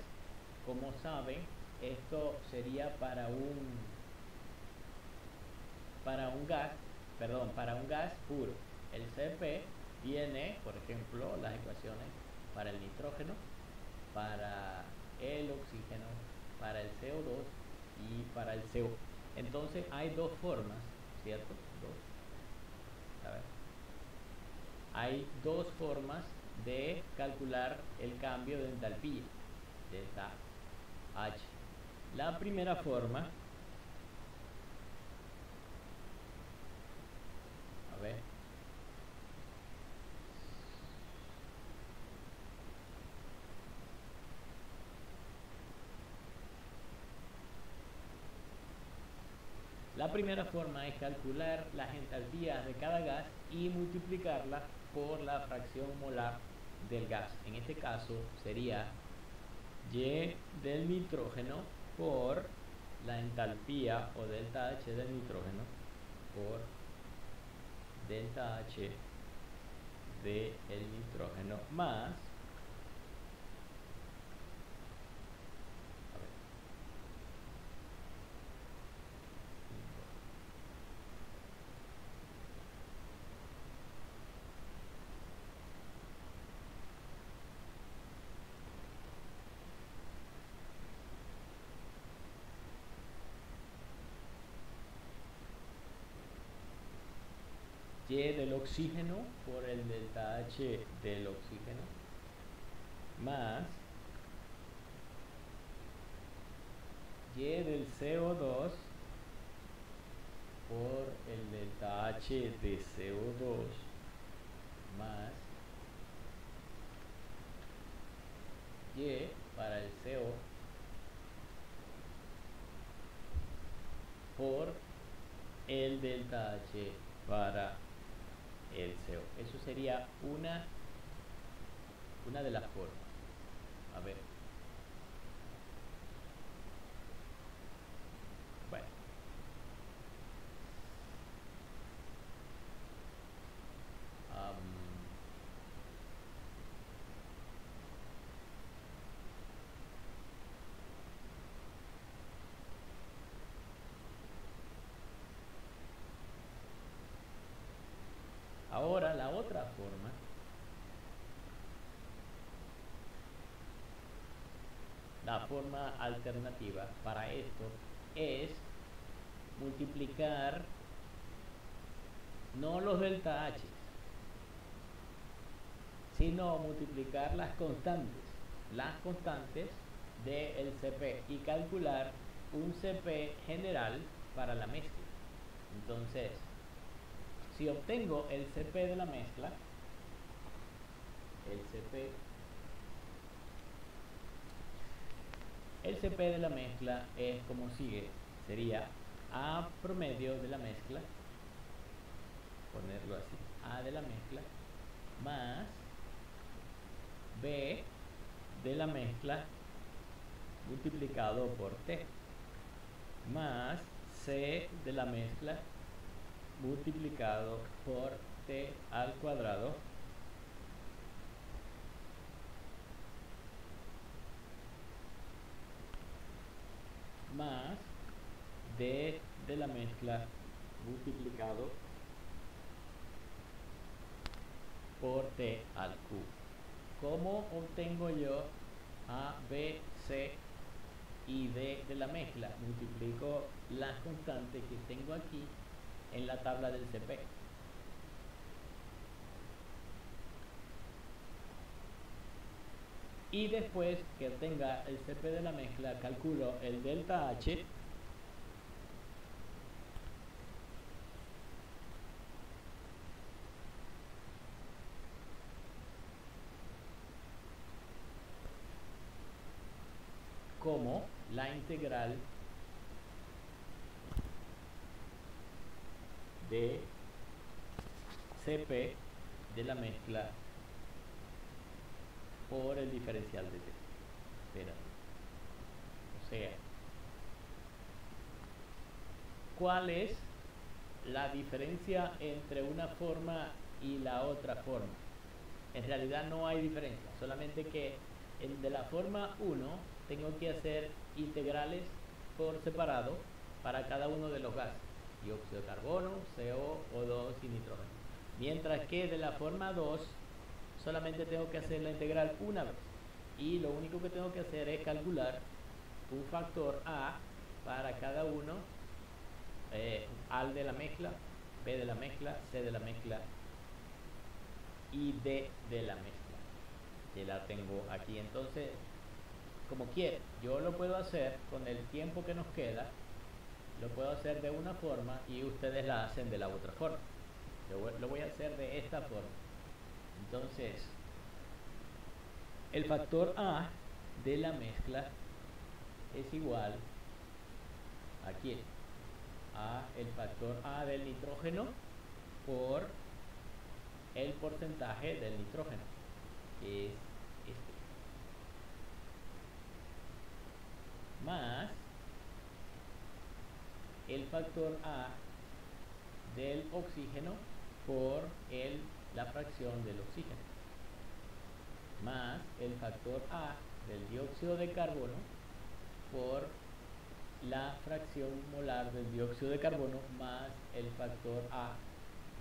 como saben, esto sería para un gas, perdón, para un gas puro. El CP tiene, por ejemplo, las ecuaciones para el nitrógeno, para el oxígeno, para el CO2 y para el CO. Entonces hay dos formas, ¿cierto? A ver. Hay dos formas de calcular el cambio de entalpía, delta H. La primera forma, a ver, la primera forma es calcular las entalpías de cada gas y multiplicarlas por la fracción molar del gas. En este caso sería Y del nitrógeno por la entalpía o delta H del nitrógeno por delta H del nitrógeno más, a ver, Y del oxígeno por el delta H del oxígeno más Y del CO2 por el delta H de CO2 más Y para el CO por el delta H para el CO. Eso sería una de las formas. A ver. Bueno. Ahora la otra forma la forma alternativa para esto es multiplicar no los delta H, sino multiplicar las constantes del CP y calcular un CP general para la mezcla. Entonces, si obtengo el CP de la mezcla, el CP de la mezcla es como sigue, sería A promedio de la mezcla, ponerlo así, A de la mezcla, más B de la mezcla multiplicado por T, más C de la mezcla multiplicado por T al cuadrado, más D de la mezcla multiplicado por T al cubo. ¿Cómo obtengo yo A, B, C y D de la mezcla? Multiplico las constantes que tengo aquí en la tabla del CP. Y después que tenga el CP de la mezcla, calculo el delta H como la integral de CP de la mezcla por el diferencial de T. Espérate. O sea, ¿cuál es la diferencia entre una forma y la otra forma? En realidad no hay diferencia, solamente que de la forma 1 tengo que hacer integrales por separado para cada uno de los gases, dióxido de carbono, CO, O2 y nitrógeno. Mientras que de la forma 2 solamente tengo que hacer la integral una vez y lo único que tengo que hacer es calcular un factor A para cada uno, A de la mezcla, B de la mezcla, C de la mezcla y D de la mezcla, que la tengo aquí. Entonces, como quiera, yo lo puedo hacer con el tiempo que nos queda, lo puedo hacer de una forma y ustedes la hacen de la otra forma. Yo lo voy a hacer de esta forma. Entonces, el factor A de la mezcla es igual aquí a el factor A del nitrógeno por el porcentaje del nitrógeno, que es este, más el factor A del oxígeno por la fracción del oxígeno, más el factor A del dióxido de carbono por la fracción molar del dióxido de carbono, más el factor A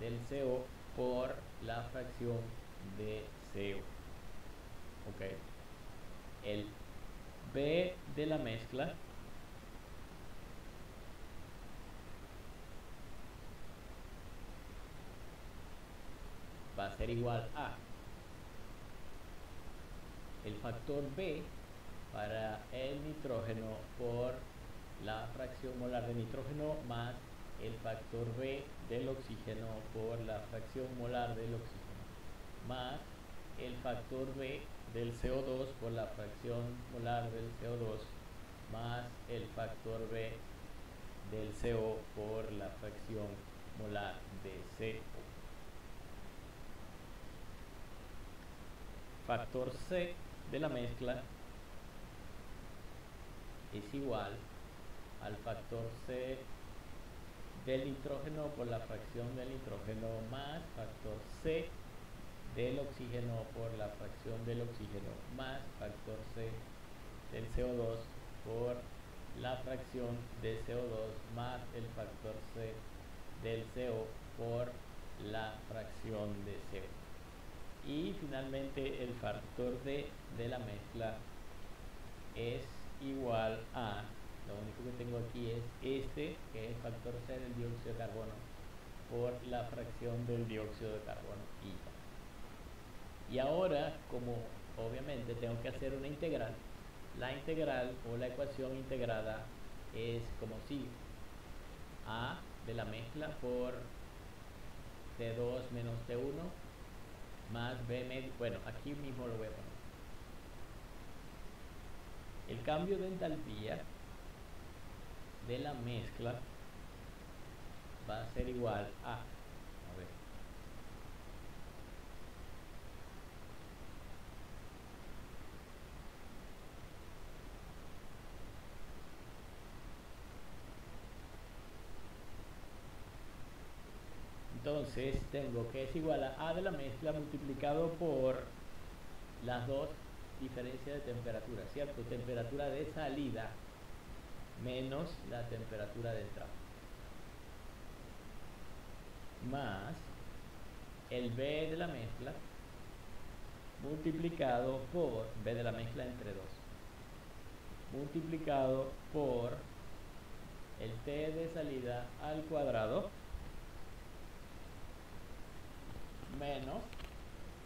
del CO por la fracción de CO. Ok. El B de la mezcla va a ser igual a el factor B para el nitrógeno por la fracción molar de nitrógeno más el factor B del oxígeno por la fracción molar del oxígeno más el factor B del CO2 por la fracción molar del CO2 más el factor B del CO por la fracción molar de CO. Factor C de la mezcla es igual al factor C del nitrógeno por la fracción del nitrógeno más factor C del oxígeno por la fracción del oxígeno más factor C del CO2 por la fracción de CO2 más el factor C del CO por la fracción de CO. Y finalmente el factor D de la mezcla es igual a Lo único que tengo aquí es este, que es el factor C del dióxido de carbono, por la fracción del dióxido de carbono y ya. Y ahora, como obviamente tengo que hacer una integral, la integral o la ecuación integrada es como sigue: A de la mezcla por T2 menos T1 más B medio. Bueno, aquí mismo lo voy a poner. El cambio de entalpía de la mezcla va a ser igual a ver, entonces tengo que es igual a de la mezcla multiplicado por las dos diferencias de temperatura, ¿cierto? Temperatura de salida menos la temperatura de entrada, más el B de la mezcla multiplicado por B de la mezcla entre 2 multiplicado por el T de salida al cuadrado menos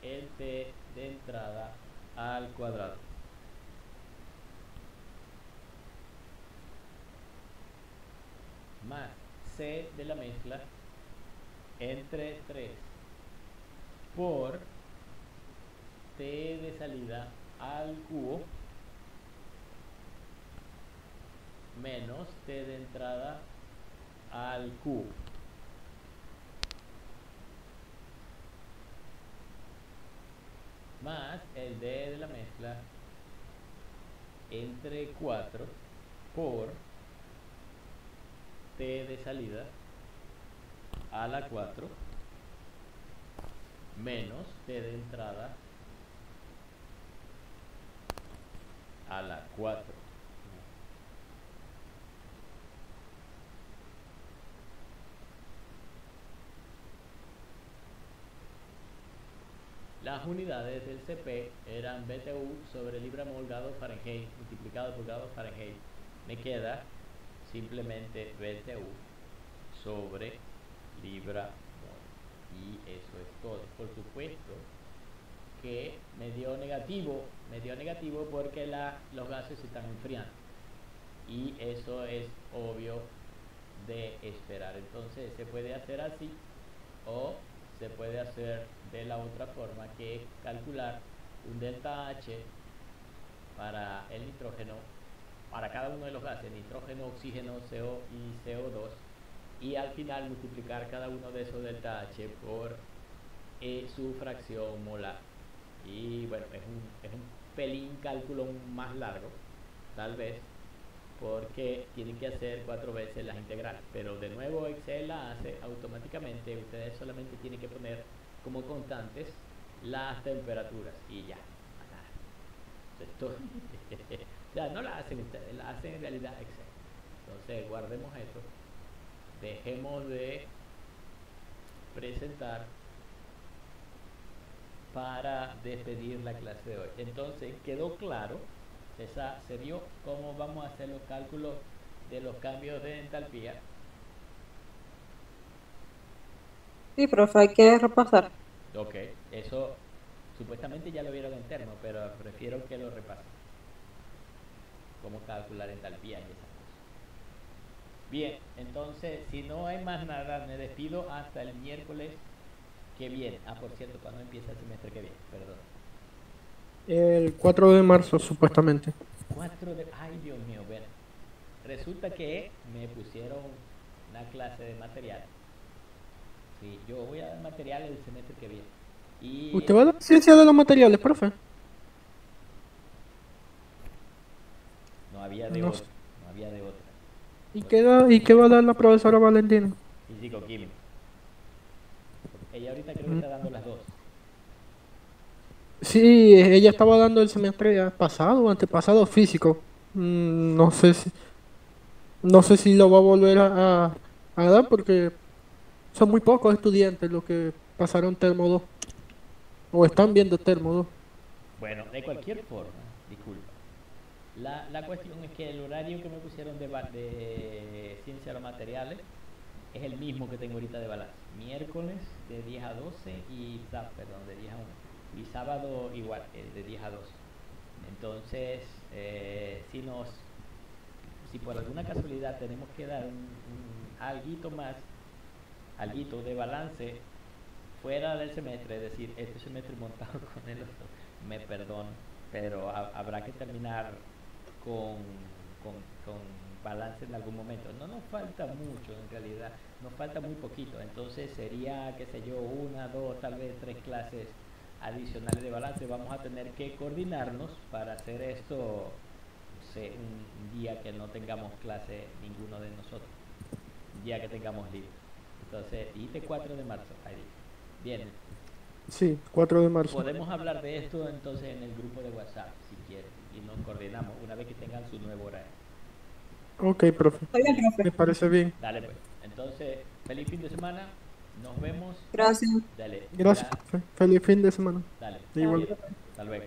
el T de entrada al cuadrado. Más C de la mezcla entre 3 por T de salida al cubo menos T de entrada al cubo. Más el D de la mezcla entre 4 por T de salida a la 4 menos T de entrada a la 4. Las unidades del CP eran BTU sobre libra mol grado Fahrenheit multiplicado por grado Fahrenheit. Me queda simplemente BTU sobre libra mol. Y eso es todo. Por supuesto que me dio negativo porque los gases se están enfriando. Y eso es obvio de esperar. Entonces se puede hacer así o se puede hacer de la otra forma, que es calcular un delta H para el nitrógeno, para cada uno de los gases, nitrógeno, oxígeno, CO y CO2, y al final multiplicar cada uno de esos delta H por su fracción molar. Y bueno, es un pelín cálculo más largo, tal vez, porque tienen que hacer 4 veces las integrales, pero de nuevo Excel la hace automáticamente. Ustedes solamente tienen que poner como constantes las temperaturas y ya. Esto, ya no la hacen ustedes, la hacen en realidad Excel. Entonces guardemos esto, dejemos de presentar para despedir la clase de hoy. Entonces quedó claro, se vio cómo vamos a hacer los cálculos de los cambios de entalpía. Sí, profe, hay que repasar. Ok, eso supuestamente ya lo vieron en termo, pero prefiero que lo repasen. Cómo calcular entalpía y esas cosas. Bien, entonces si no hay más nada, me despido hasta el miércoles que viene. Ah, por cierto, ¿cuándo empieza el semestre que viene? Perdón. El 4 de marzo, supuestamente. 4 de... Ay, Dios mío, bueno. Resulta que me pusieron una clase de material. Sí, yo voy a dar material el semestre que viene. Y ¿Usted va a dar ciencia de los materiales, profe? no había de No otra. sé. No había de otra. ¿Y qué va a dar la profesora Valentina? Físico-químico. Ella ahorita creo que está dando las dos. Sí, ella estaba dando el semestre pasado o antepasado físico. No sé si lo va a volver a dar porque son muy pocos estudiantes los que pasaron termo 2 o están viendo termo 2. Bueno, de cualquier forma, disculpa. La cuestión es que el horario que me pusieron de ciencia de los materiales es el mismo que tengo ahorita de balance. Miércoles de 10 a 12 perdón, de 10 a 1. Y sábado igual, de 10 a 12. Entonces, si por alguna casualidad tenemos que dar alguito más, alguito de balance fuera del semestre, es decir, este semestre montado con el otro, me perdono, pero habrá que terminar con, con balance en algún momento. No nos falta mucho en realidad, nos falta muy poquito, entonces sería, qué sé yo, una, dos, tal vez tres clases adicionales de balance. Vamos a tener que coordinarnos para hacer esto, no sé, un día que no tengamos clase ninguno de nosotros, un día que tengamos libre. Entonces, dijiste 4 de marzo, Heidi. Bien, Sí, 4 de marzo. podemos hablar de esto entonces en el grupo de WhatsApp, si quieren, y nos coordinamos una vez que tengan su nuevo horario. Ok, profe. Está bien, profe. Me parece bien. Dale pues. Entonces, feliz fin de semana. Nos vemos. Gracias. Dale. Gracias, profe. Feliz fin de semana. Dale. Igual. Hasta luego.